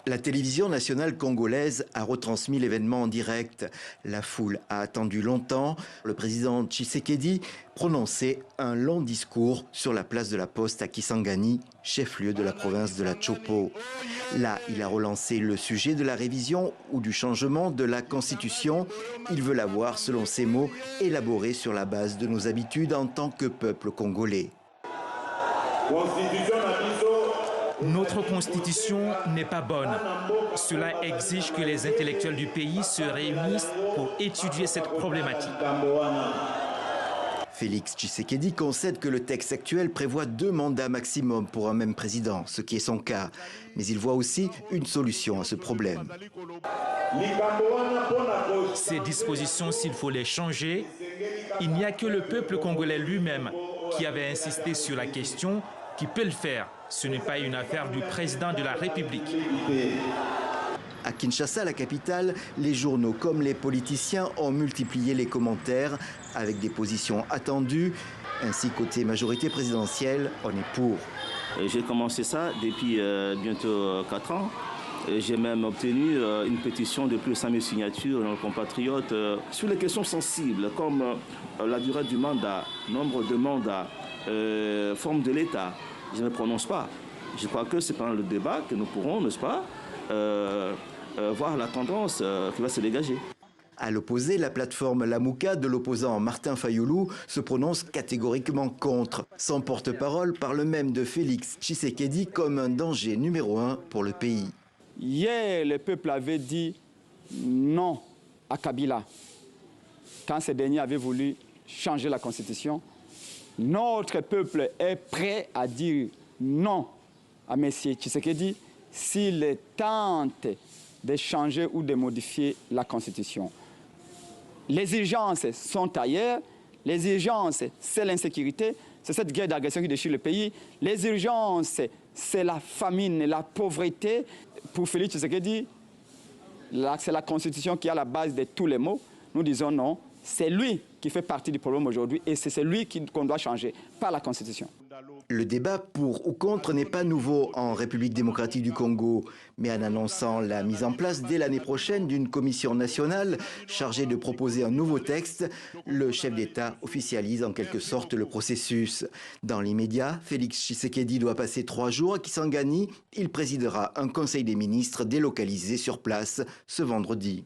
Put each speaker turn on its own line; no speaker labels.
La télévision nationale congolaise a retransmis l'événement en direct. La foule a attendu longtemps. Le président Tshisekedi prononçait un long discours sur la place de la Poste à Kisangani, chef-lieu de la province de la Chopo. Là, il a relancé le sujet de la révision ou du changement de la Constitution. Il veut la voir, selon ses mots, élaborée sur la base de nos habitudes en tant que peuple congolais.
Notre constitution n'est pas bonne. Cela exige que les intellectuels du pays se réunissent pour étudier cette problématique.
Félix Tshisekedi concède que le texte actuel prévoit 2 mandats maximum pour un même président, ce qui est son cas. Mais il voit aussi une solution à ce problème.
Ces dispositions, s'il faut les changer, il n'y a que le peuple congolais lui-même qui avait insisté sur la question qui peut le faire. Ce n'est pas une affaire du président de la République.
À Kinshasa, la capitale, les journaux comme les politiciens ont multiplié les commentaires avec des positions attendues. Ainsi, côté majorité présidentielle, on est pour.
J'ai commencé ça depuis bientôt 4 ans. J'ai même obtenu une pétition de plus de 5000 signatures de nos compatriotes sur les questions sensibles comme la durée du mandat, nombre de mandats, forme de l'État. Je ne me prononce pas. Je crois que c'est pendant le débat que nous pourrons, n'est-ce pas, voir la tendance qui va se dégager.
À l'opposé, la plateforme Lamouka de l'opposant Martin Fayoulou se prononce catégoriquement contre. Son porte-parole parle même de Félix Tshisekedi comme un danger numéro 1 pour le pays.
Hier, le peuple avait dit non à Kabila. Quand ce dernier avait voulu changer la constitution, notre peuple est prêt à dire non à M. Tshisekedi s'il tente de changer ou de modifier la constitution. Les urgences sont ailleurs. Les urgences, c'est l'insécurité. C'est cette guerre d'agression qui déchire le pays. Les urgences, c'est la famine, la pauvreté. Pour Félix Tshisekedi, c'est la Constitution qui est à la base de tous les maux. Nous disons non. C'est lui qui fait partie du problème aujourd'hui et c'est lui qu'on doit changer, pas la Constitution.
Le débat pour ou contre n'est pas nouveau en République démocratique du Congo, mais en annonçant la mise en place dès l'année prochaine d'une commission nationale chargée de proposer un nouveau texte, le chef d'État officialise en quelque sorte le processus. Dans l'immédiat, Félix Tshisekedi doit passer 3 jours à Kisangani. Il présidera un conseil des ministres délocalisé sur place ce vendredi.